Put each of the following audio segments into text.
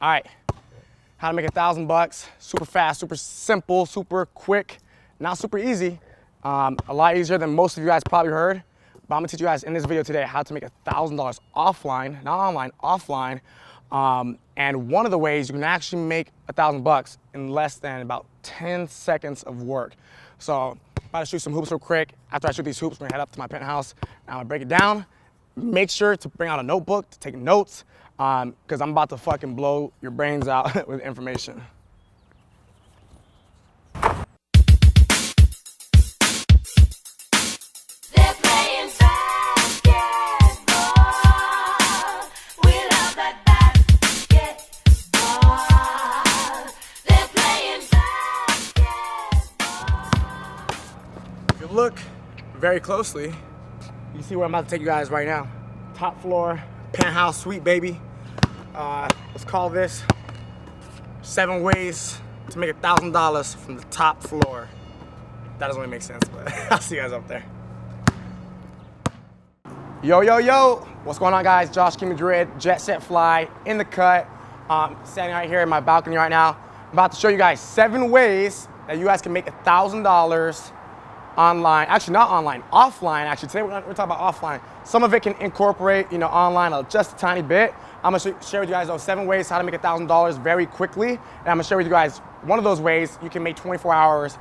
All right, how to make $1,000, super fast, super simple, super quick, not super easy. A lot easier than most of you guys probably heard, but I'm gonna teach you guys in this video today how to make $1,000 offline, not online, offline. And one of the ways you can actually make $1,000 in less than about 10 seconds of work. So I'm about to shoot some hoops real quick. After I shoot these hoops, we're gonna head up to my penthouse. Now I'm gonna break it down. Make sure to bring out a notebook to take notes, because I'm about to fucking blow your brains out with information. If you look very closely, you see where I'm about to take you guys right now. Top floor, penthouse suite, baby. Let's call this 7 ways to make $1,000 from the top floor. That doesn't really make sense, but I'll see you guys up there. Yo, yo, yo. What's going on, guys? Josh, King Madrid, Jet Set Fly, in the cut. Standing right here in my balcony right now. I'm about to show you guys 7 ways that you guys can make $1,000 online. Actually, not online, offline. Actually, today we're talking about offline. Some of it can incorporate, online just a tiny bit. I'm gonna share with you guys those 7 ways how to make $1,000 very quickly. And I'm gonna share with you guys one of those ways you can make 24 hours,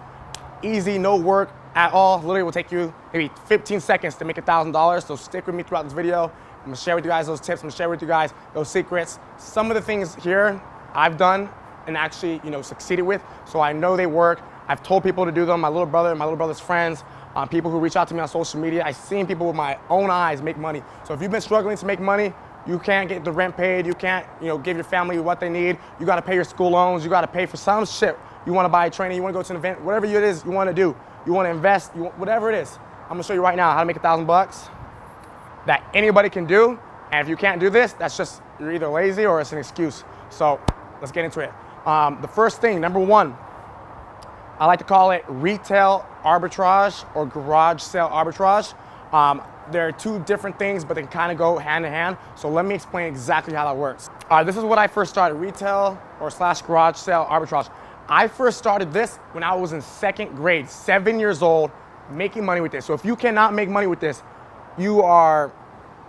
easy, no work at all. Literally will take you maybe 15 seconds to make $1,000. So stick with me throughout this video. I'm gonna share with you guys those tips. I'm gonna share with you guys those secrets. Some of the things here I've done and actually, succeeded with. So I know they work. I've told people to do them, my little brother, my little brother's friends, people who reach out to me on social media. I've seen people with my own eyes make money. So if you've been struggling to make money, you can't get the rent paid, you can't, give your family what they need, you gotta pay your school loans, you gotta pay for some shit. You wanna buy a training, you wanna go to an event, whatever it is you wanna do, you wanna invest, whatever it is. I'm gonna show you right now how to make $1,000 that anybody can do. And if you can't do this, that's just, you're either lazy or it's an excuse. So let's get into it. The first thing, number 1, I like to call it retail arbitrage or garage sale arbitrage. There are 2 different things, but they can kind of go hand in hand. So let me explain exactly how that works. This is what I first started, retail or / garage sale arbitrage. I first started this when I was in 2nd grade, 7 years old, making money with this. So if you cannot make money with this, you are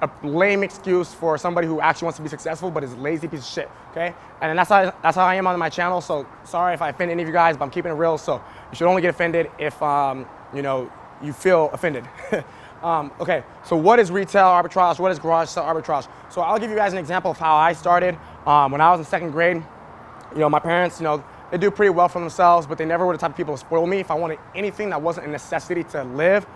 a lame excuse for somebody who actually wants to be successful but is a lazy piece of shit, okay? And that's how I am on my channel, so sorry if I offend any of you guys, but I'm keeping it real, so you should only get offended if, you feel offended. Okay, so what is retail arbitrage? What is garage sale arbitrage? So I'll give you guys an example of how I started. When I was in 2nd grade, my parents, they do pretty well for themselves, but they never were the type of people to spoil me. If I wanted anything that wasn't a necessity to live,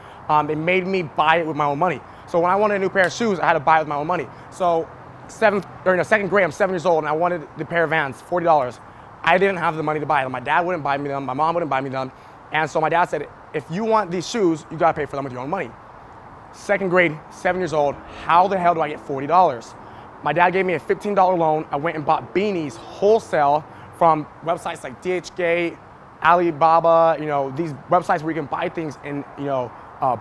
they made me buy it with my own money. So when I wanted a new pair of shoes, I had to buy it with my own money. So 2nd grade, I'm 7 years old, and I wanted the pair of Vans, $40. I didn't have the money to buy them. My dad wouldn't buy me them. My mom wouldn't buy me them. And so my dad said, if you want these shoes, you gotta pay for them with your own money. 2nd grade, 7 years old, how the hell do I get $40? My dad gave me a $15 loan. I went and bought beanies wholesale from websites like DHgate, Alibaba, these websites where you can buy things in,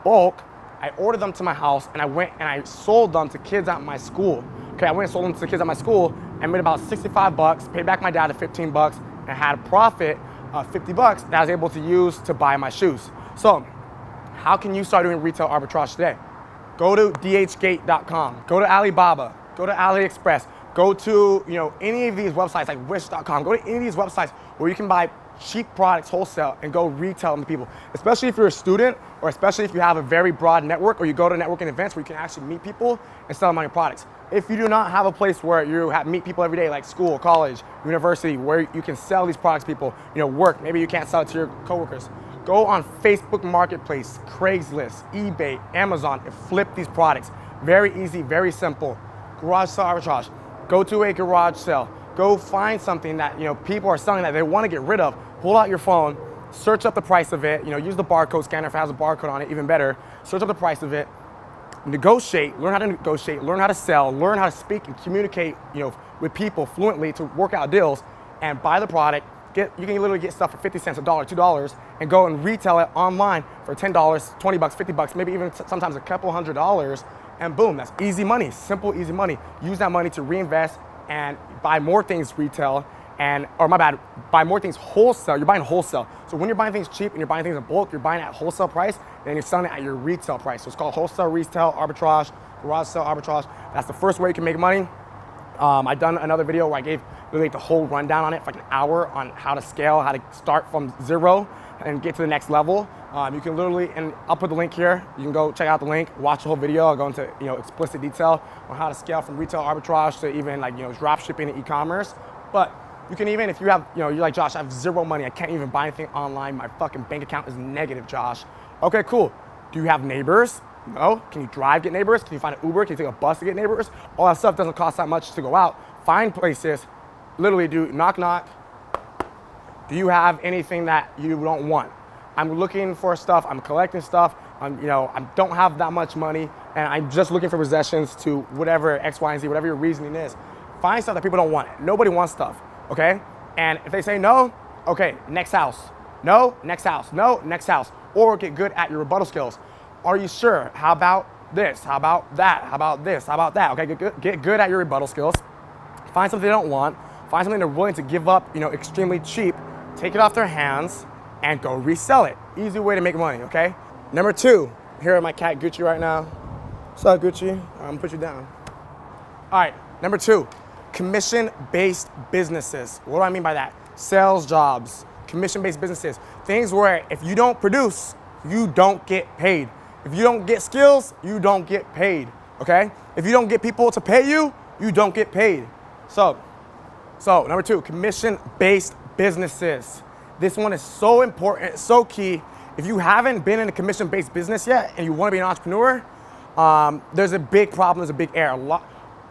bulk. I ordered them to my house and I went and I sold them to kids at my school. Okay, I went and sold them to kids at my school and made about 65 bucks, paid back my dad at 15 bucks, and had a profit of 50 bucks that I was able to use to buy my shoes. So, how can you start doing retail arbitrage today? Go to dhgate.com, go to Alibaba, go to AliExpress, go to, any of these websites like wish.com, go to any of these websites where you can buy cheap products wholesale and go retail them to people, especially if you're a student or especially if you have a very broad network or you go to networking events where you can actually meet people and sell them on your products. If you do not have a place where you meet people every day like school, college, university, where you can sell these products to people, work, maybe you can't sell it to your coworkers, go on Facebook Marketplace, Craigslist, eBay, Amazon, and flip these products. Very easy, very simple. Garage sale arbitrage. Go to a garage sale. Go find something that people are selling that they want to get rid of. Pull out your phone, search up the price of it. Use the barcode scanner if it has a barcode on it, even better. Search up the price of it. Negotiate. Learn how to negotiate. Learn how to sell. Learn how to speak and communicate, with people fluently to work out deals, and buy the product. You can literally get stuff for 50 cents, $1, $2, and go and retail it online for $10, $20, 50 bucks, maybe even sometimes a couple $100, and boom, that's easy money, simple, easy money. Use that money to reinvest, and buy more things retail, or my bad, buy more things wholesale. You're buying wholesale. So when you're buying things cheap and you're buying things in bulk, you're buying at wholesale price, and then you're selling it at your retail price. So it's called wholesale retail arbitrage, garage sale arbitrage. That's the first way you can make money. I've done another video where I gave really the whole rundown on it for like an hour on how to scale, how to start from zero and get to the next level. You can literally, and I'll put the link here. You can go check out the link, watch the whole video. I'll go into explicit detail on how to scale from retail arbitrage to even like drop shipping and e-commerce. But you can even, if you have, you're like, Josh, I have zero money. I can't even buy anything online. My fucking bank account is negative, Josh. Okay, cool. Do you have neighbors? No. Can you drive, get neighbors? Can you find an Uber? Can you take a bus to get neighbors? All that stuff doesn't cost that much to go out. Find places, literally do knock, knock. Do you have anything that you don't want? I'm looking for stuff, I'm collecting stuff, I don't have that much money, and I'm just looking for possessions to whatever X, Y, and Z, whatever your reasoning is. Find stuff that people don't want. Nobody wants stuff, okay? And if they say no, okay, next house. No, next house. No, next house. Or get good at your rebuttal skills. Are you sure? How about this? How about that? How about this? How about that? Okay, get good at your rebuttal skills. Find something they don't want. Find something they're willing to give up, extremely cheap. Take it off their hands and go resell it. Easy way to make money, okay? Number 2, here at my cat Gucci right now. What's up, Gucci? I'm gonna put you down. All right, number 2, commission-based businesses. What do I mean by that? Sales jobs, commission-based businesses. Things where if you don't produce, you don't get paid. If you don't get skills, you don't get paid, okay? If you don't get people to pay you, you don't get paid. So number 2, commission-based businesses. This one is so important, so key. If you haven't been in a commission-based business yet and you want to be an entrepreneur, there's a big problem, there's a big error.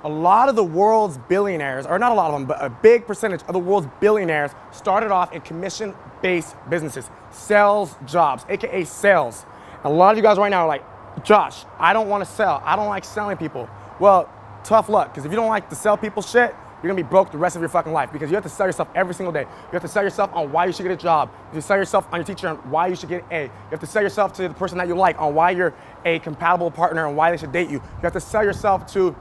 A lot of the world's billionaires, or not a lot of them, but a big percentage of the world's billionaires started off in commission-based businesses, sales jobs, AKA sales. A lot of you guys right now are like, Josh, I don't want to sell. I don't like selling people. Well, tough luck, because if you don't like to sell people shit, you're gonna be broke the rest of your fucking life, because you have to sell yourself every single day. You have to sell yourself on why you should get a job. You have to sell yourself on your teacher on why you should get an A. You have to sell yourself to the person that you like on why you're a compatible partner and why they should date you. You have to sell yourself to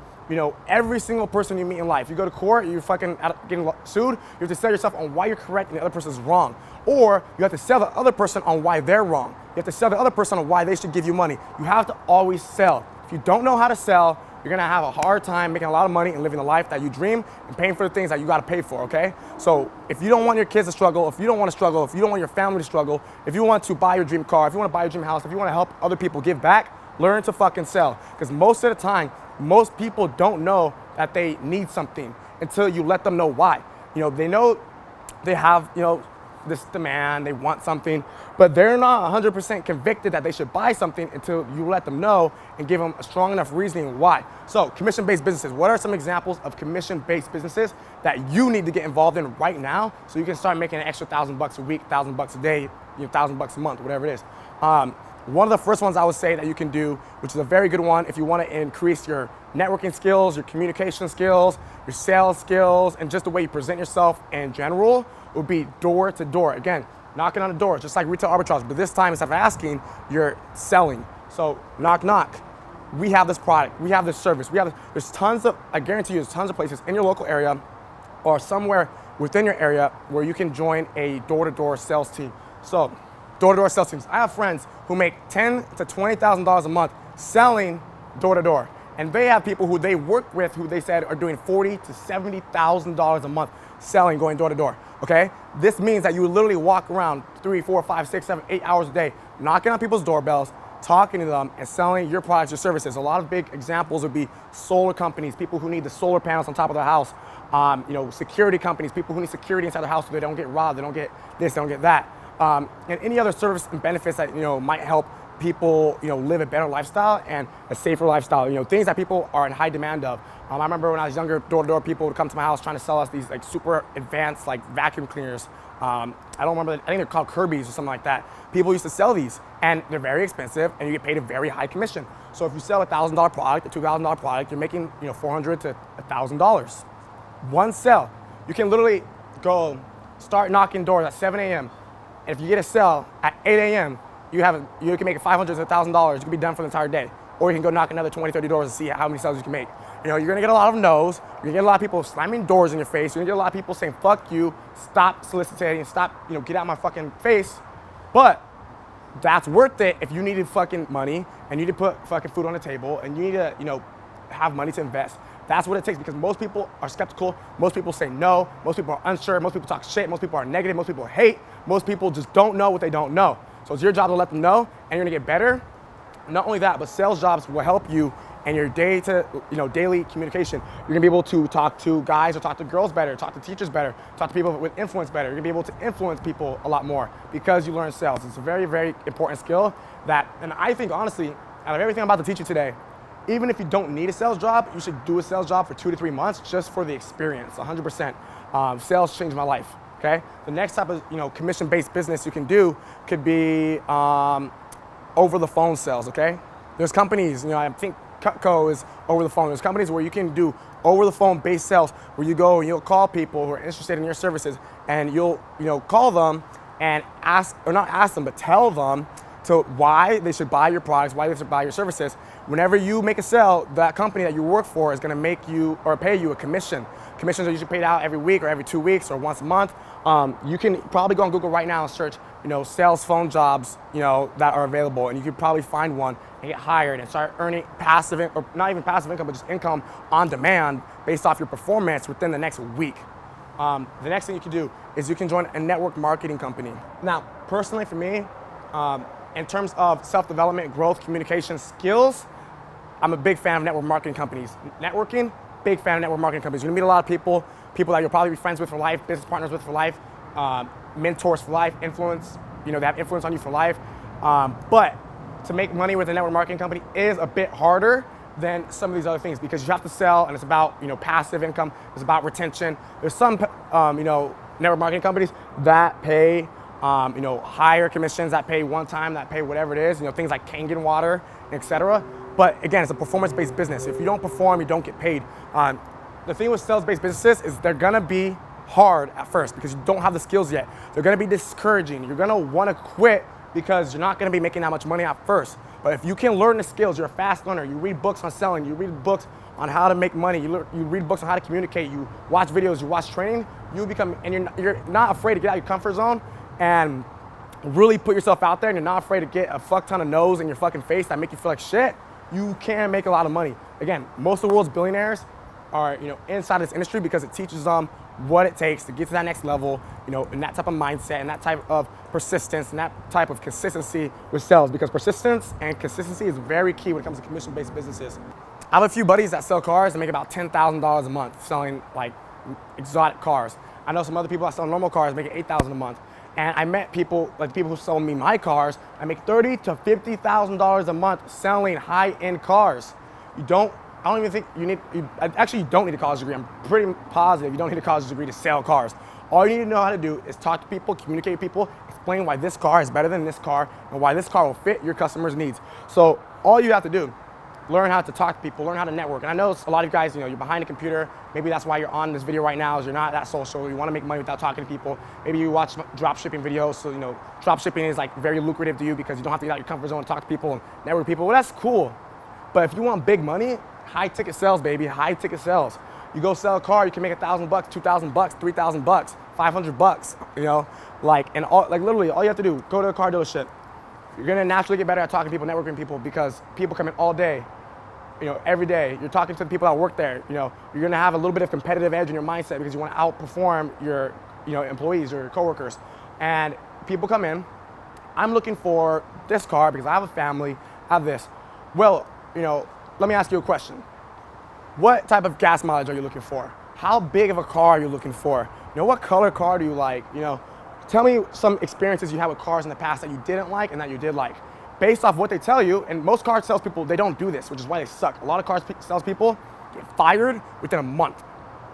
every single person you meet in life. You go to court, you're fucking getting sued, you have to sell yourself on why you're correct and the other person's wrong. Or you have to sell the other person on why they're wrong. You have to sell the other person on why they should give you money. You have to always sell. If you don't know how to sell, you're gonna have a hard time making a lot of money and living the life that you dream and paying for the things that you gotta pay for, okay? So if you don't want your kids to struggle, if you don't wanna struggle, if you don't want your family to struggle, if you want to buy your dream car, if you wanna buy your dream house, if you wanna help other people give back, learn to fucking sell. Because most of the time, most people don't know that they need something until you let them know why. They know they have, this demand, they want something, but they're not 100% convicted that they should buy something until you let them know and give them a strong enough reasoning why. So commission-based businesses, what are some examples of commission-based businesses that you need to get involved in right now so you can start making an extra $1,000 a week, $1,000 a day, $1,000 a month, whatever it is. One of the first ones I would say that you can do, which is a very good one if you want to increase your networking skills, your communication skills, your sales skills, and just the way you present yourself in general, would be door to door. Again, knocking on the door, just like retail arbitrage, but this time instead of asking, you're selling. So knock, knock. We have this product, we have this service, there's tons of, I guarantee you, there's tons of places in your local area or somewhere within your area where you can join a door-to-door sales team. So door-to-door sales teams. I have friends who make $10,000 to $20,000 a month selling door-to-door. And they have people who they work with who they said are doing $40,000 to $70,000 a month selling, going door-to-door, okay? This means that you literally walk around 3, 4, 5, 6, 7, 8 hours a day, knocking on people's doorbells, talking to them, and selling your products or services. A lot of big examples would be solar companies, people who need the solar panels on top of their house, security companies, people who need security inside their house so they don't get robbed, they don't get this, they don't get that. And any other service and benefits that might help people live a better lifestyle and a safer lifestyle. Things that people are in high demand of. I remember when I was younger, door-to-door people would come to my house trying to sell us these like super advanced like vacuum cleaners. I don't remember. I think they're called Kirby's or something like that. People used to sell these, and they're very expensive, and you get paid a very high commission. So if you sell a $1,000 product, a $2,000 product, you're making $400 to $1,000. One sell, you can literally go start knocking doors at 7 a.m. If you get a sell at 8 a.m., you can make $500 to $1,000. You can be done for the entire day. Or you can go knock another 20, 30 doors and see how many sales you can make. you're gonna get a lot of no's. You're gonna get a lot of people slamming doors in your face. You're gonna get a lot of people saying, fuck you, stop soliciting, stop, get out of my fucking face. But that's worth it if you needed fucking money and you need to put fucking food on the table and you need to, have money to invest. That's what it takes, because most people are skeptical. Most people say no. Most people are unsure. Most people talk shit. Most people are negative. Most people hate. Most people just don't know what they don't know. So it's your job to let them know, and you're gonna get better. Not only that, but sales jobs will help you in your daily communication. You're gonna be able to talk to guys or talk to girls better, talk to teachers better, talk to people with influence better. You're gonna be able to influence people a lot more because you learn sales. It's a very, very important skill and I think honestly, out of everything I'm about to teach you today, even if you don't need a sales job, you should do a sales job for 2 to 3 months just for the experience, 100%. Sales changed my life, okay? The next type of commission-based business you can do could be over the phone sales, okay? There's companies, I think Cutco is over the phone. There's companies where you can do over the phone based sales where you go and you'll call people who are interested in your services and you'll call them and tell them to why they should buy your products, why they should buy your services. Whenever you make a sale, that company that you work for is gonna make you or pay you a commission. Commissions are usually paid out every week or every 2 weeks or once a month. You can probably go on Google right now and search, sales phone jobs, that are available, and you could probably find one and get hired and start earning or not even passive income, but just income on demand based off your performance within the next week. The next thing you can do is you can join a network marketing company. Now, personally for me, in terms of self-development, growth, communication skills, I'm a big fan of network marketing companies. Networking, big fan of network marketing companies. You're gonna meet a lot of people that you'll probably be friends with for life, business partners with for life, mentors for life, influence, they have influence on you for life. But to make money with a network marketing company is a bit harder than some of these other things because you have to sell and it's about, passive income, it's about retention. There's some, network marketing companies that pay higher commissions, that pay one time, that pay whatever it is, things like Kangen water, etc. But again, it's a performance-based business. If you don't perform, you don't get paid. The thing with sales-based businesses is they're gonna be hard at first because you don't have the skills yet. They're gonna be discouraging. You're gonna wanna quit because you're not gonna be making that much money at first. But if you can learn the skills, you're a fast learner. You read books on selling, you read books on how to make money, you read books on how to communicate, you watch videos, you watch training, you're not afraid to get out of your comfort zone and really put yourself out there, and you're not afraid to get a fuck ton of no's in your fucking face that make you feel like shit, you can make a lot of money. Again, most of the world's billionaires are inside this industry because it teaches them what it takes to get to that next level, and that type of mindset and that type of persistence and that type of consistency with sales, because persistence and consistency is very key when it comes to commission-based businesses. I have a few buddies that sell cars and make about $10,000 a month selling like exotic cars. I know some other people that sell normal cars making $8,000 a month. And I met people, like the people who sold me my cars, I make $30,000 to $50,000 a month selling high-end cars. I don't even think you don't need a college degree. I'm pretty positive you don't need a college degree to sell cars. All you need to know how to do is talk to people, communicate with people, explain why this car is better than this car and why this car will fit your customers' needs. So all you have to do, learn how to talk to people, learn how to network. And I know a lot of you guys, you're behind a computer. Maybe that's why you're on this video right now, is you're not that social. You want to make money without talking to people. Maybe you watch drop shipping videos. So, drop shipping is like very lucrative to you because you don't have to get out your comfort zone and talk to people and network with people. Well, that's cool. But if you want big money, high ticket sales, baby, high ticket sales. You go sell a car, you can make $1,000, $2,000, $3,000, $500, literally all you have to do, go to a car dealership. You're gonna naturally get better at talking to people, networking people, because people come in all day, every day. You're talking to the people that work there. You're gonna have a little bit of competitive edge in your mindset because you want to outperform your, employees or your coworkers. And people come in, I'm looking for this car because I have a family, I have this. Well, let me ask you a question. What type of gas mileage are you looking for? How big of a car are you looking for? What color car do you like? Tell me some experiences you had with cars in the past that you didn't like and that you did like. Based off what they tell you, and most car salespeople, they don't do this, which is why they suck. A lot of car salespeople get fired within a month.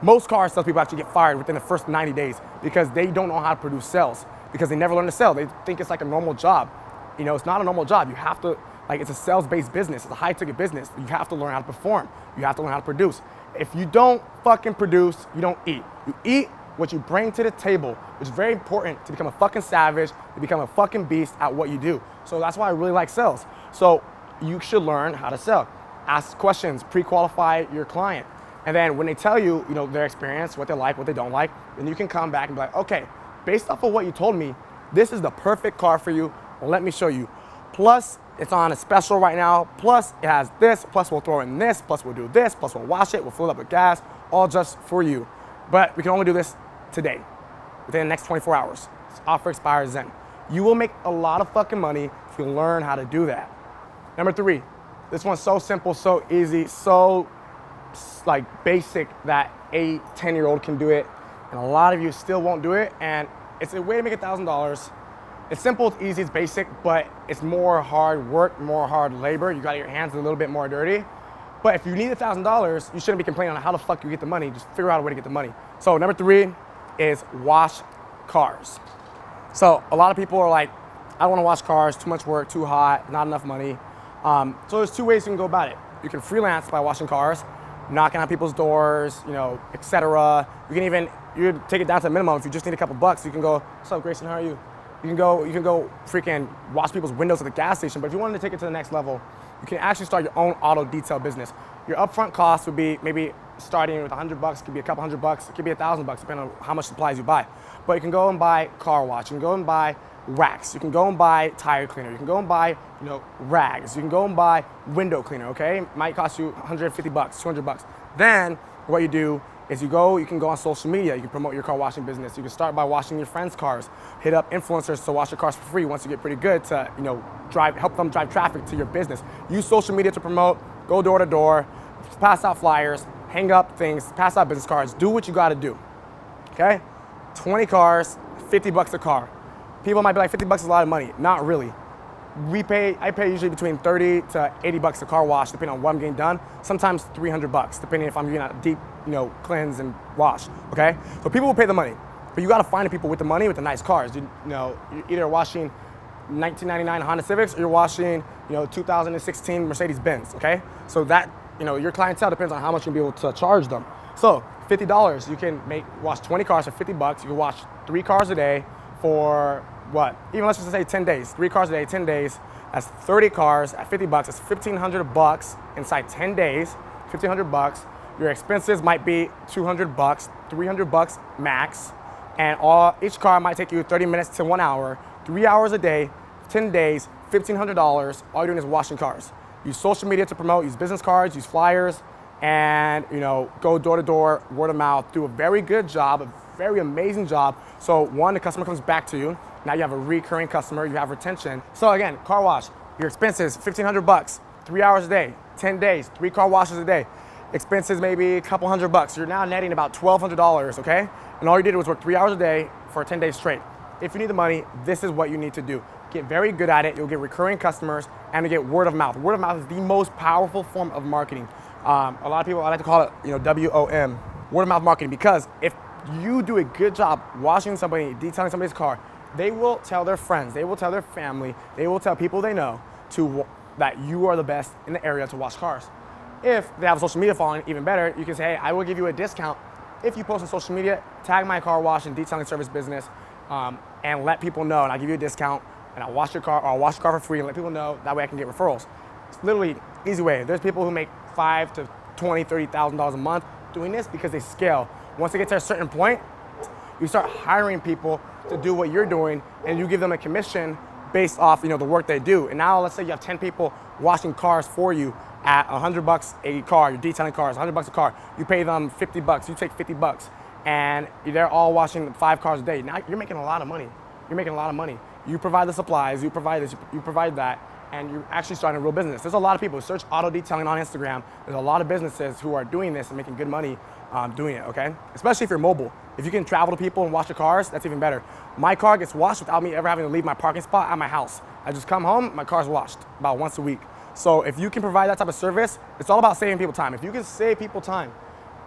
Most car salespeople actually get fired within the first 90 days because they don't know how to produce sales, because they never learn to sell. They think it's like a normal job. It's not a normal job. You have to, it's a sales-based business. It's a high-ticket business. You have to learn how to perform. You have to learn how to produce. If you don't fucking produce, you don't eat. You eat what you bring to the table, which is very important to become a fucking savage, to become a fucking beast at what you do. So that's why I really like sales. So you should learn how to sell. ask questions, pre-qualify your client. And then when they tell you, their experience, what they like, what they don't like, then you can come back and be like, okay, based off of what you told me, this is the perfect car for you. Well, let me show you. Plus, it's on a special right now. Plus, it has this. Plus, we'll throw in this. Plus, we'll do this. Plus, we'll wash it. We'll fill it up with gas, all just for you. But we can only do this today, within the next 24 hours. This offer expires then. You will make a lot of fucking money if you learn how to do that. Number 3, this one's so simple, so easy, so basic that a 10-year-old can do it, and a lot of you still won't do it, and it's a way to make $1,000. It's simple, it's easy, it's basic, but it's more hard work, more hard labor. You got your hands a little bit more dirty. But if you need $1,000, you shouldn't be complaining on how the fuck you get the money. Just figure out a way to get the money. So number 3 is wash cars. So a lot of people are like, I don't want to wash cars, too much work, too hot, not enough money. So there's 2 ways you can go about it. You can freelance by washing cars, knocking on people's doors, etc. You can even take it down to a minimum. If you just need a couple bucks, you can go, what's up, Grayson, how are you? You can go freaking wash people's windows at the gas station. But if you wanted to take it to the next level, you can actually start your own auto detail business. Your upfront cost would be maybe starting with $100, could be a couple $100, it could be $1,000, depending on how much supplies you buy. But you can go and buy car wash, you can go and buy wax, you can go and buy tire cleaner, you can go and buy, rags, you can go and buy window cleaner, okay? It might cost you $150, $200. Then what you do is you can go on social media, you can promote your car washing business. You can start by washing your friends' cars, hit up influencers to wash your cars for free once you get pretty good to, help them drive traffic to your business. Use social media to promote, go door to door, pass out flyers, hang up things, pass out business cards, do what you gotta do, okay? 20 cars, $50 a car. People might be like, $50 is a lot of money. Not really. I pay usually between $30 to $80 a car wash, depending on what I'm getting done. Sometimes $300, depending if I'm getting a deep, cleanse and wash, okay? So people will pay the money, but you gotta find the people with the money with the nice cars. You're either washing 1999 Honda Civics or you're washing, 2016 Mercedes Benz, okay? So that, your clientele depends on how much you'll be able to charge them. So $50, you can wash 20 cars for $50. You can wash 3 cars a day for what? Even let's just say 10 days. 3 cars a day, 10 days. That's 30 cars at $50. That's $1,500 inside 10 days. $1,500. Your expenses might be $200, $300 max, and each car might take you 30 minutes to 1 hour, 3 hours a day, 10 days, $1,500. All you're doing is washing cars. Use social media to promote. Use business cards. Use flyers, and go door to door, word of mouth. Do a very good job, a very amazing job. So one, the customer comes back to you. Now you have a recurring customer. You have retention. So again, car wash. Your expenses $1,500, 3 hours a day, 10 days, 3 car washes a day. Expenses maybe a couple $100. You're now netting about $1,200, okay? And all you did was work 3 hours a day for 10 days straight. If you need the money, this is what you need to do. Get very good at it. You'll get recurring customers, and you get word of mouth. Word of mouth is the most powerful form of marketing. A lot of people, I like to call it, WOM, word of mouth marketing, because if you do a good job washing somebody, detailing somebody's car, they will tell their friends, they will tell their family, they will tell people they know that you are the best in the area to wash cars. If they have a social media following, even better, you can say, hey, I will give you a discount if you post on social media, tag my car wash and detailing service business, and let people know, and I'll give you a discount, and I'll wash your car, or I'll wash your car for free and let people know, that way I can get referrals. It's literally easy way. There's people who make $5,000 to $20,000, $30,000 a month doing this because they scale. Once they get to a certain point, you start hiring people to do what you're doing, and you give them a commission based off the work they do. And now let's say you have 10 people washing cars for you at $100 a car. You're detailing cars, $100 a car. You pay them $50. You take $50, and they're all washing 5 cars a day. Now you're making a lot of money. You're making a lot of money. You provide the supplies. You provide this. You provide that. And you're actually starting a real business. There's a lot of people, search auto detailing on Instagram. There's a lot of businesses who are doing this and making good money doing it, okay? Especially if you're mobile. If you can travel to people and wash your cars, that's even better. My car gets washed without me ever having to leave my parking spot at my house. I just come home, my car's washed about once a week. So if you can provide that type of service, it's all about saving people time. If you can save people time,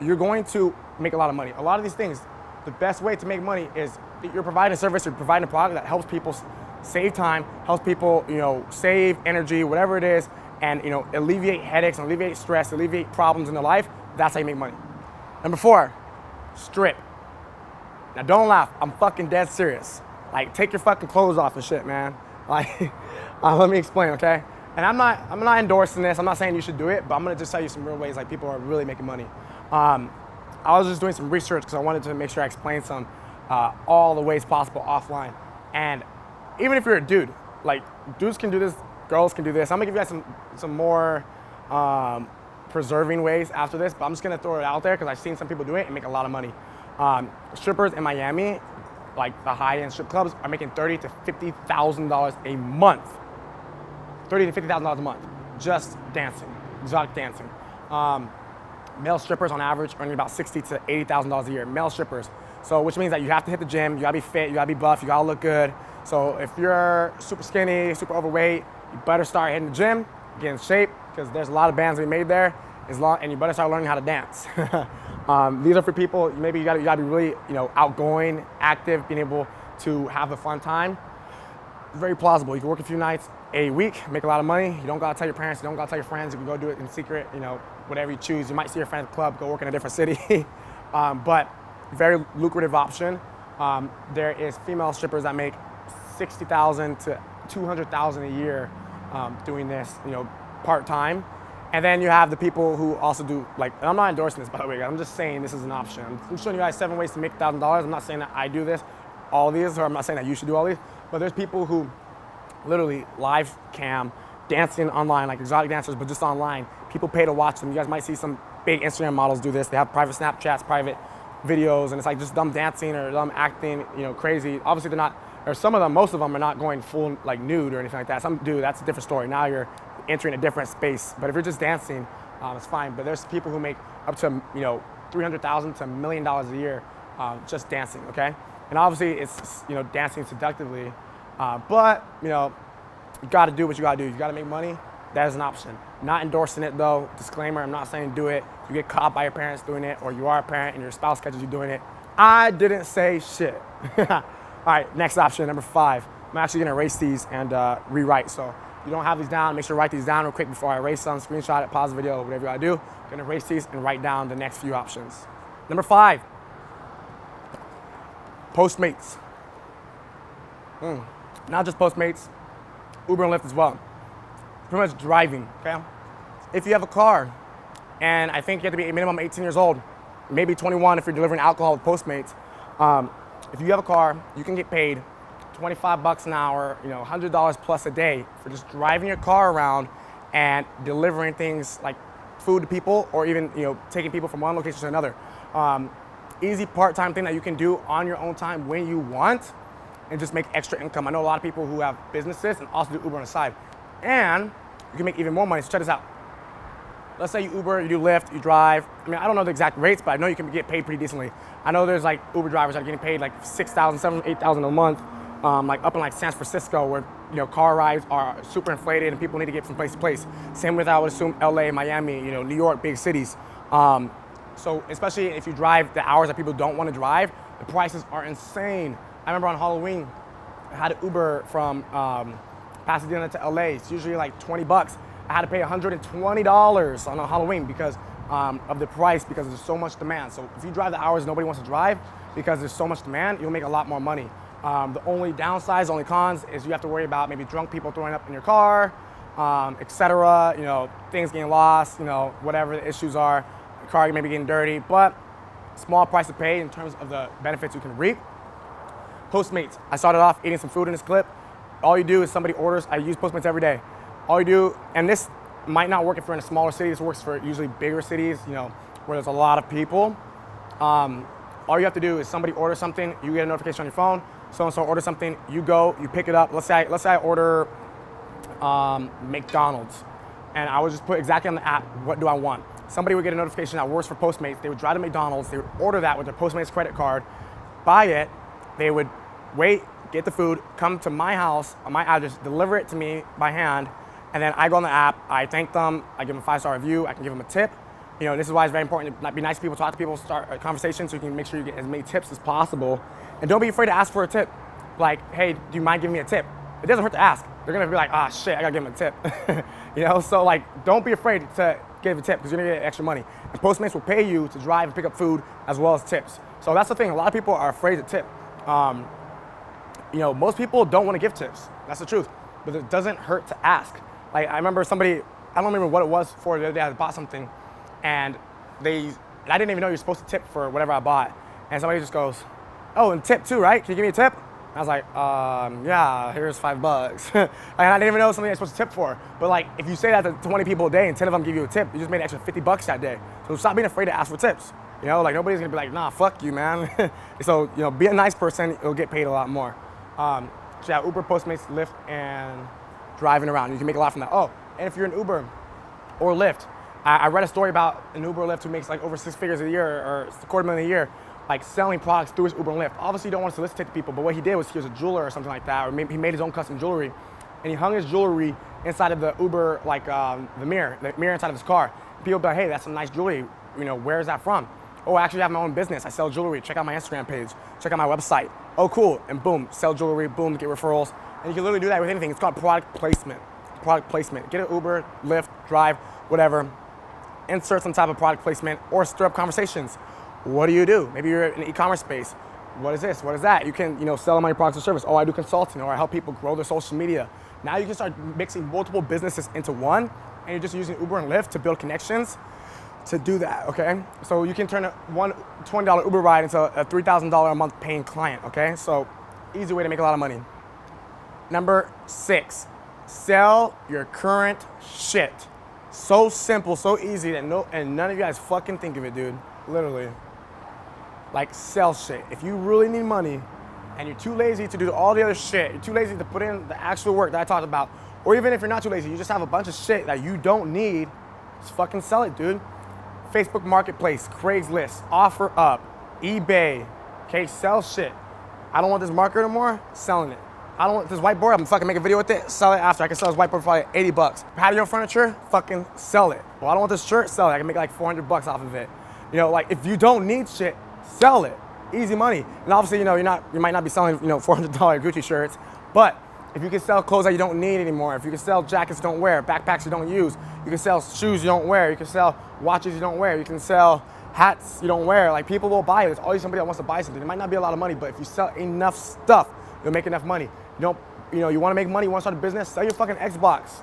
you're going to make a lot of money. A lot of these things, the best way to make money is you're providing a service, you're providing a product that helps people save time, helps people, save energy, whatever it is, and alleviate headaches, alleviate stress, alleviate problems in their life. That's how you make money. Number 4, strip. Now don't laugh, I'm fucking dead serious. Like, take your fucking clothes off and shit, man. Like, let me explain, okay? And I'm not endorsing this. I'm not saying you should do it, but I'm gonna just tell you some real ways like people are really making money. I was just doing some research because I wanted to make sure I explained some all the ways possible offline. And even if you're a dude, like dudes can do this, girls can do this. I'm gonna give you guys some more preserving ways after this, but I'm just gonna throw it out there because I've seen some people do it and make a lot of money. Strippers in Miami, like the high-end strip clubs, are making $30,000 to $50,000 a month. $30,000 to $50,000 a month, just dancing, exotic dancing. Male strippers on average earning about $60,000 to $80,000 a year. Male strippers, so which means that you have to hit the gym, you gotta be fit, you gotta be buff, you gotta look good. So if you're super skinny, super overweight, you better start hitting the gym, get in shape, because there's a lot of bands we made there, and you better start learning how to dance. These are for people, maybe you gotta be really, outgoing, active, being able to have a fun time. Very plausible. You can work a few nights a week, make a lot of money. You don't gotta tell your parents, you don't gotta tell your friends. You can go do it in secret, whatever you choose. You might see your friend at the club, go work in a different city. But very lucrative option. There is female strippers that make $60,000 to $200,000 a year doing this, part-time. And then you have the people who also do, and I'm not endorsing this, by the way, guys. I'm just saying this is an option. I'm showing you guys 7 ways to make $1,000. I'm not saying that I do this, all these, or I'm not saying that you should do all these, but there's people who literally live cam dancing online, like exotic dancers, but just online. People pay to watch them. You guys might see some big Instagram models do this. They have private Snapchats, private videos, and it's like just them dancing or them acting, crazy. Obviously they're not, or some of them, most of them are not going full nude or anything like that. Some do, that's a different story. Now you're entering a different space. But if you're just dancing, it's fine. But there's people who make up to, $300,000 to $1 million a year just dancing, okay? And obviously it's, dancing seductively. But, you gotta do what you gotta do. You gotta make money, that is an option. Not endorsing it though, disclaimer, I'm not saying do it. You get caught by your parents doing it, or you are a parent and your spouse catches you doing it. I didn't say shit. All right, next option, number 5. I'm actually gonna erase these and rewrite. So you don't have these down, make sure to write these down real quick before I erase them, screenshot it, pause the video, whatever you gotta do. I'm gonna erase these and write down the next few options. Number 5, Postmates. Not just Postmates, Uber and Lyft as well. Pretty much driving, okay? If you have a car, and I think you have to be minimum 18 years old, maybe 21 if you're delivering alcohol with Postmates. If you have a car, you can get paid $25 an hour, $100 plus a day for just driving your car around and delivering things like food to people, or even taking people from one location to another. Easy part-time thing that you can do on your own time when you want, and just make extra income. I know a lot of people who have businesses and also do Uber on the side. And you can make even more money, so check this out. Let's say you Uber, you do Lyft, you drive. I mean, I don't know the exact rates, but I know you can get paid pretty decently. I know there's like Uber drivers that are getting paid like $6,000, $7,000, $8,000 a month, like up in like San Francisco, where car rides are super inflated and people need to get from place to place. Same with, I would assume, LA, Miami, New York, big cities. So especially if you drive the hours that people don't want to drive, the prices are insane. I remember on Halloween, I had an Uber from Pasadena to LA. It's usually like $20. I had to pay $120 on a Halloween because of the price, because there's so much demand. So if you drive the hours nobody wants to drive because there's so much demand, you'll make a lot more money. The only downsides, only cons, is you have to worry about maybe drunk people throwing up in your car, etc. Things getting lost, whatever the issues are. Your car maybe getting dirty, but small price to pay in terms of the benefits you can reap. Postmates. I started off eating some food in this clip. All you do is somebody orders. I use Postmates every day. All you do, and this might not work if you're in a smaller city. This works for usually bigger cities, where there's a lot of people. All you have to do is somebody orders something, you get a notification on your phone. So-and-so orders something, you go, you pick it up. Let's say I order McDonald's, and I would just put exactly on the app, what do I want? Somebody would get a notification that works for Postmates. They would drive to McDonald's, they would order that with their Postmates credit card, buy it, they would wait, get the food, come to my house, on my address, deliver it to me by hand, and then I go on the app, I thank them, I give them a 5-star review, I can give them a tip. This is why it's very important to be nice to people, talk to people, start a conversation so you can make sure you get as many tips as possible. And don't be afraid to ask for a tip. Like, hey, do you mind giving me a tip? It doesn't hurt to ask. They're gonna be like, ah, shit, I gotta give them a tip. So don't be afraid to give a tip because you're gonna get extra money. And Postmates will pay you to drive and pick up food as well as tips. So that's the thing, a lot of people are afraid to tip. Most people don't want to give tips. That's the truth. But it doesn't hurt to ask. Like I remember somebody, I don't remember what it was for, the other day I bought something and I didn't even know you're supposed to tip for whatever I bought. And somebody just goes, oh, and tip too, right? Can you give me a tip? I was like, yeah, here's $5. And I didn't even know something I was supposed to tip for. But like, if you say that to 20 people a day and 10 of them give you a tip, you just made an extra $50 that day. So stop being afraid to ask for tips. You know, like nobody's gonna be like, nah, fuck you, man. So, you know, be a nice person, you'll get paid a lot more. So yeah, Uber, Postmates, Lyft, and driving around. You can make a lot from that. Oh, and if you're an Uber or Lyft, I read a story about an Uber or Lyft who makes like over 6 figures a year or $250,000 a year, like selling products through his Uber and Lyft. Obviously, you don't want to solicitate to people, but what he did was he was a jeweler or something like that, or maybe he made his own custom jewelry, and he hung his jewelry inside of the Uber, like the mirror inside of his car. People be like, hey, that's some nice jewelry. You know, where is that from? Oh, I actually have my own business. I sell jewelry. Check out my Instagram page. Check out my website. Oh, cool. And boom, sell jewelry. Boom, get referrals. And you can literally do that with anything. It's called product placement. Product placement. Get an Uber, Lyft, Drive, whatever. Insert some type of product placement or stir up conversations. What do? Maybe you're in the e-commerce space. What is this? What is that? You can, you know, sell them on your products or service. Oh, I do consulting, or I help people grow their social media. Now you can start mixing multiple businesses into one, and you're just using Uber and Lyft to build connections to do that, okay? So you can turn one $20 Uber ride into a $3,000 a month paying client, okay? So easy way to make a lot of money. Number 6, sell your current shit. So simple, so easy that none of you guys fucking think of it, dude. Literally. Like, sell shit. If you really need money and you're too lazy to do all the other shit, you're too lazy to put in the actual work that I talked about, or even if you're not too lazy, you just have a bunch of shit that you don't need, just fucking sell it, dude. Facebook Marketplace, Craigslist, OfferUp, eBay, okay, sell shit. I don't want this marker anymore, selling it. I don't want this whiteboard, I'm fucking make a video with it, sell it after. I can sell this whiteboard for like $80. Patio furniture, fucking sell it. Well, I don't want this shirt, sell it. I can make like $400 off of it. You know, like if you don't need shit, sell it. Easy money. And obviously, you know, you might not be selling, you know, $400 Gucci shirts, but if you can sell clothes that you don't need anymore, if you can sell jackets you don't wear, backpacks you don't use, you can sell shoes you don't wear, you can sell watches you don't wear, you can sell hats you don't wear, like people will buy it. There's always somebody that wants to buy something. It might not be a lot of money, but if you sell enough stuff, you'll make enough money. You want to make money, you want to start a business, sell your fucking Xbox.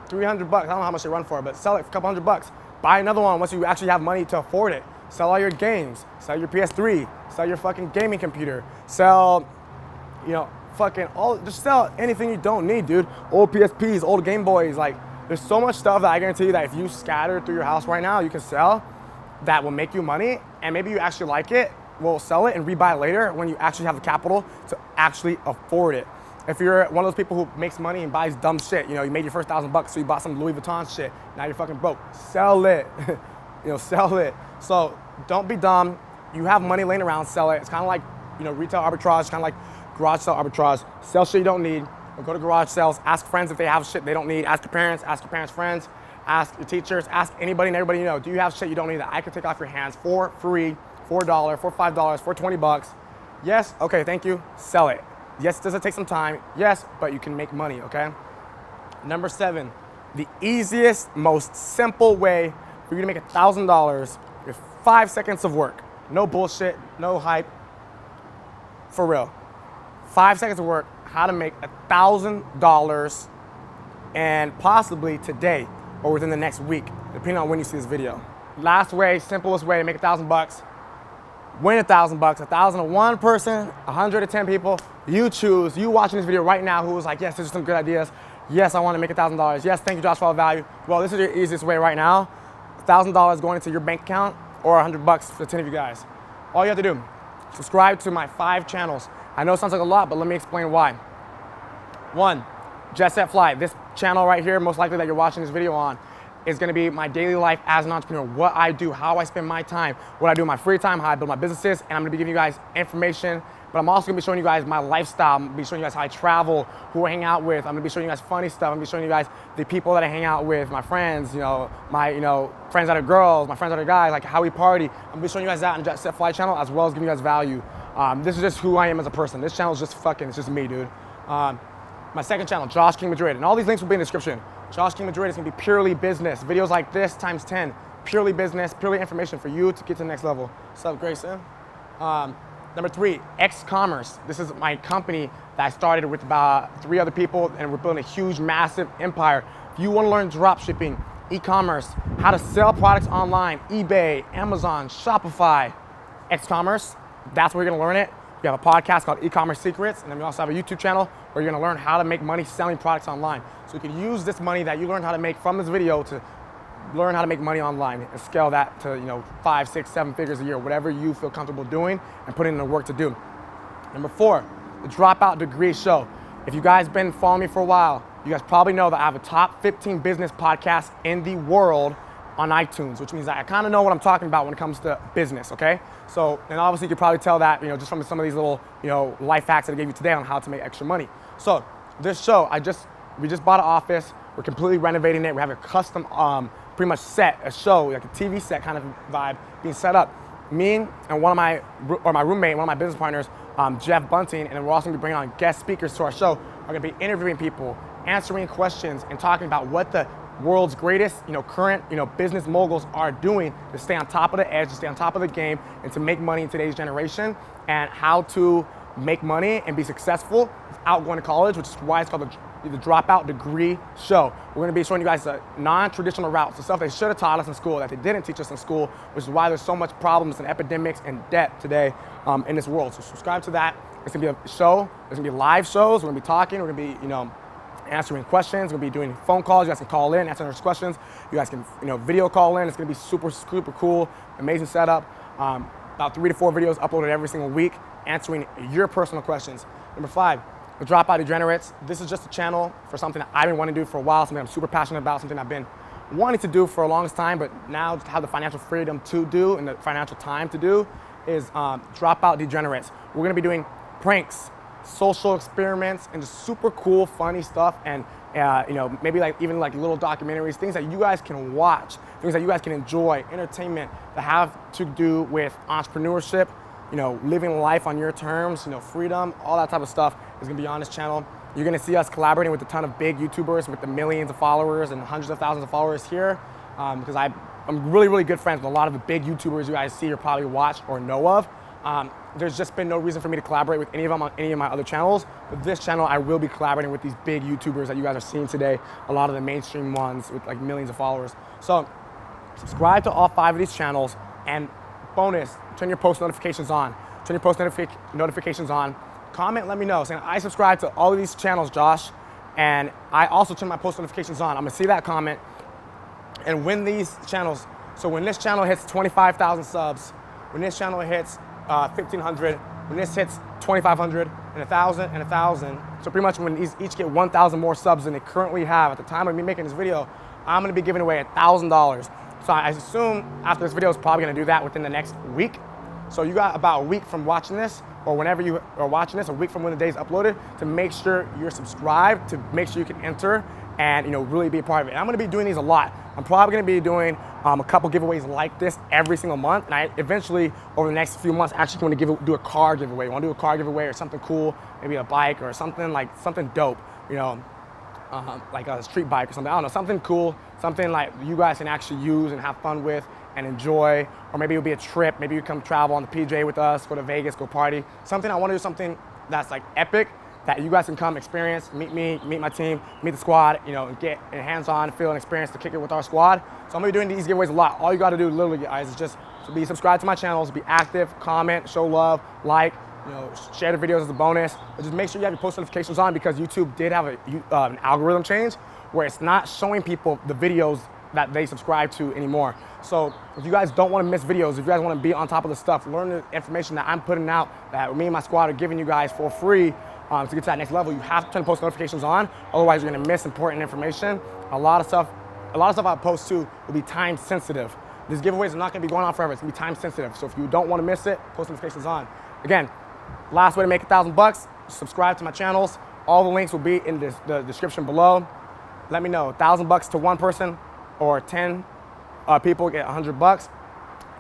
$300, I don't know how much they run for, but sell it for a couple $100. Buy another one once you actually have money to afford it. Sell all your games, sell your PS3, sell your fucking gaming computer, sell, you know, just sell anything you don't need, dude. Old PSPs, old Game Boys, like there's so much stuff that I guarantee you that if you scatter through your house right now, you can sell that will make you money, and maybe you actually like it, will sell it and rebuy it later when you actually have the capital to actually afford it. If you're one of those people who makes money and buys dumb shit, you know, you made your first $1,000, so you bought some Louis Vuitton shit, now you're fucking broke. Sell it, you know, sell it. So don't be dumb. You have money laying around, sell it. It's kind of like, you know, retail arbitrage, kind of like garage sale arbitrage. Sell shit you don't need, or go to garage sales, ask friends if they have shit they don't need, ask your parents friends, ask your teachers, ask anybody and everybody you know, do you have shit you don't need that I can take off your hands for free, $4, for $5, for $20? Yes, okay, thank you, sell it. Yes, does it take some time? Yes, but you can make money, okay? Number 7, the easiest, most simple way for you to make $1,000 with 5 seconds of work. No bullshit, no hype, for real. 5 seconds of work, how to make $1,000 and possibly today or within the next week, depending on when you see this video. Last way, simplest way to make $1,000, win $1,000, 1,000 to one person, 100 to 10 people. You choose, you watching this video right now who was like, yes, these are some good ideas. Yes, I want to make $1,000. Yes, thank you, Josh, for all the value. Well, this is your easiest way right now. $1,000 going into your bank account or $100 for 10 of you guys. All you have to do, subscribe to my 5 channels. I know it sounds like a lot, but let me explain why. 1, JETSET Fly. This channel right here, most likely that you're watching this video on, is gonna be my daily life as an entrepreneur, what I do, how I spend my time, what I do in my free time, how I build my businesses, and I'm gonna be giving you guys information, but I'm also gonna be showing you guys my lifestyle. I'm gonna be showing you guys how I travel, who I hang out with. I'm gonna be showing you guys funny stuff. I'm gonna be showing you guys the people that I hang out with, my friends, my friends that are girls, my friends that are guys, like how we party. I'm gonna be showing you guys that on the JETSET Fly channel, as well as giving you guys value. This is just who I am as a person. This channel is just it's just me, dude. My second channel, Josh King Madrid, and all these links will be in the description. Josh King Madrid is gonna be purely business. Videos like this times 10, purely business, purely information for you to get to the next level. What's up, Grayson? Number 3, X Commerce. This is my company that I started with about 3 other people, and we're building a huge, massive empire. If If you want to learn drop shipping, e-commerce, how to sell products online, eBay, Amazon, Shopify, X-commerce, that's where you're gonna learn it. We have a podcast called E-commerce Secrets, and then we also have a YouTube channel where you're gonna learn how to make money selling products online. So you can use this money that you learned how to make from this video to learn how to make money online and scale that to 5, 6, 7 figures a year, whatever you feel comfortable doing and putting in the work to do. Number 4, the Dropout Degree Show. If you guys been following me for a while, you guys probably know that I have a top 15 business podcast in the world on iTunes, which means that I kind of know what I'm talking about when it comes to business, okay? So, and obviously you could probably tell that, just from some of these little, life hacks that I gave you today on how to make extra money. So this show, we just bought an office. We're completely renovating it. We have a custom, pretty much set, a show, like a TV set kind of vibe being set up. Me and my roommate, one of my business partners, Jeff Bunting, and then we're also gonna be bringing on guest speakers to our show. We're gonna be interviewing people, answering questions, and talking about what the world's greatest, current, business moguls are doing to stay on top of the edge, to stay on top of the game, and to make money in today's generation, and how to make money and be successful without going to college, which is why it's called the Dropout Degree Show. We're gonna be showing you guys the non-traditional routes, the stuff they should have taught us in school that they didn't teach us in school, which is why there's so much problems and epidemics and debt today in this world. So subscribe to that. It's gonna be a show. There's gonna be live shows. We're gonna be talking. We're gonna be, answering questions. We're gonna be doing phone calls. You guys can call in, answer those questions. You guys can, video call in. It's gonna be super, super cool, amazing setup. About 3 to 4 videos uploaded every single week, answering your personal questions. Number 5, the Dropout Degenerates. This is just a channel for something that I've been wanting to do for a while, something I'm super passionate about, something I've been wanting to do for a longest time, but now to have the financial freedom to do and the financial time to do is Dropout Degenerates. We're gonna be doing pranks, social experiments, and just super cool, funny stuff, and maybe even little documentaries, things that you guys can watch, things that you guys can enjoy, entertainment that have to do with entrepreneurship, living life on your terms, freedom, all that type of stuff is gonna be on this channel. You're gonna see us collaborating with a ton of big YouTubers with the millions of followers and hundreds of thousands of followers here, because I'm really, really good friends with a lot of the big YouTubers you guys see or probably watch or know of. There's just been no reason for me to collaborate with any of them on any of my other channels, but this channel I will be collaborating with these big YouTubers that you guys are seeing today, a lot of the mainstream ones with millions of followers. So subscribe to all 5 of these channels, and bonus, turn your post notifications on. Turn your post notifications on. Comment, let me know, saying I subscribe to all of these channels, Josh, and I also turn my post notifications on. I'm gonna see that comment, and when these channels, so when this channel hits 25,000 subs, when this channel hits 1,500, when this hits 2,500 and 1,000 and 1,000, so pretty much when these each get 1,000 more subs than they currently have at the time of me making this video, I'm gonna be giving away $1,000. So I assume after this video is probably gonna do that within the next week. So you got about a week from watching this, or whenever you are watching this, a week from when the day is uploaded, to make sure you're subscribed, to make sure you can enter and really be a part of it. And I'm gonna be doing these a lot. I'm probably gonna be doing a couple giveaways like this every single month, and I eventually, over the next few months, actually want to do a car giveaway. I want to do a car giveaway or something cool, maybe a bike or something dope, like a street bike or something. I don't know, something cool, something like you guys can actually use and have fun with and enjoy, or maybe it'll be a trip. Maybe you come travel on the PJ with us, go to Vegas, go party. I want to do something that's epic, that you guys can come experience, meet me, meet my team, meet the squad, and get a hands-on feel and experience to kick it with our squad. So I'm gonna be doing these giveaways a lot. All you gotta do, literally, guys, is just be subscribed to my channels, be active, comment, show love, like, share the videos as a bonus. But just make sure you have your post notifications on, because YouTube did have an algorithm change where it's not showing people the videos that they subscribe to anymore. So if you guys don't want to miss videos, if you guys want to be on top of the stuff, learn the information that I'm putting out, that me and my squad are giving you guys for free, to get to that next level, you have to turn post notifications on. Otherwise, you're gonna miss important information. A lot of stuff I post too will be time sensitive. These giveaways are not gonna be going on forever. It's gonna be time sensitive. So if you don't want to miss it, post notifications on. Again, last way to make $1,000, subscribe to my channels. All the links will be in the description below. Let me know, $1,000 to one person, or 10 people get $100,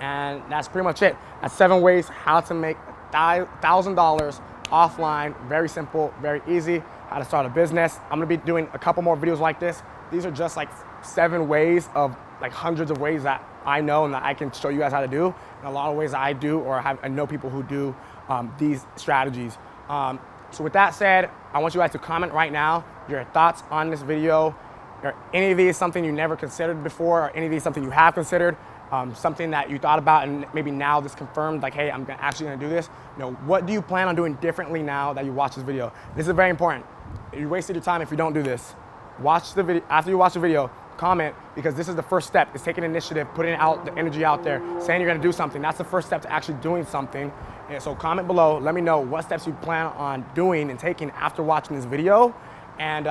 and that's pretty much it. That's 7 ways how to make $1,000 offline. Very simple, very easy. How to start a business. I'm gonna be doing a couple more videos like this. These are just 7 ways of hundreds of ways that I know and that I can show you guys how to do, and a lot of ways that I do, or I know people who do these strategies. So with that said, I want you guys to comment right now your thoughts on this video. Are any of these something you never considered before, or any of these something you have considered, something that you thought about and maybe now this confirmed, like, hey, I'm actually gonna do this? You know, what do you plan on doing differently now that you watch this video? This is very important. You wasted your time if you don't do this. Watch the video, after you watch the video, comment, because this is the first step. It's taking initiative, putting out the energy out there, saying you're gonna do something. That's the first step to actually doing something. And so comment below, let me know what steps you plan on doing and taking after watching this video. And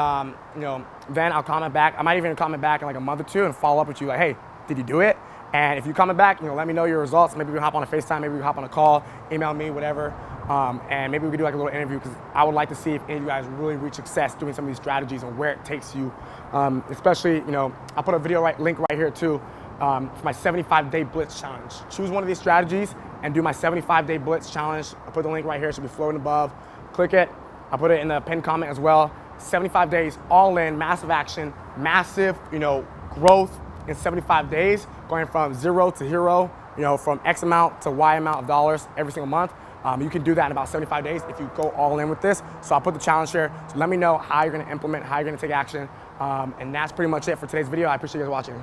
you know, then I'll comment back. I might even comment back in like a month or two and follow up with you like, hey, did you do it? And if you comment back, you know, let me know your results. Maybe we can hop on a FaceTime, maybe we can hop on a call, email me, whatever. And maybe we could do like a little interview, because I would like to see if any of you guys really reach success doing some of these strategies and where it takes you. Especially, you know, I'll put a video link right here too for my 75-day blitz challenge. Choose one of these strategies and do my 75-day blitz challenge. I'll put the link right here, it should be floating above. Click it, I'll put it in the pinned comment as well. 75 days, all in, massive action, massive, you know, growth in 75 days, going from 0 to hero, you know, from X amount to Y amount of dollars every single month. You can do that in about 75 days if you go all in with this. So I'll put the challenge here. So let me know how you're gonna implement, how you're gonna take action. And that's pretty much it for today's video. I appreciate you guys watching.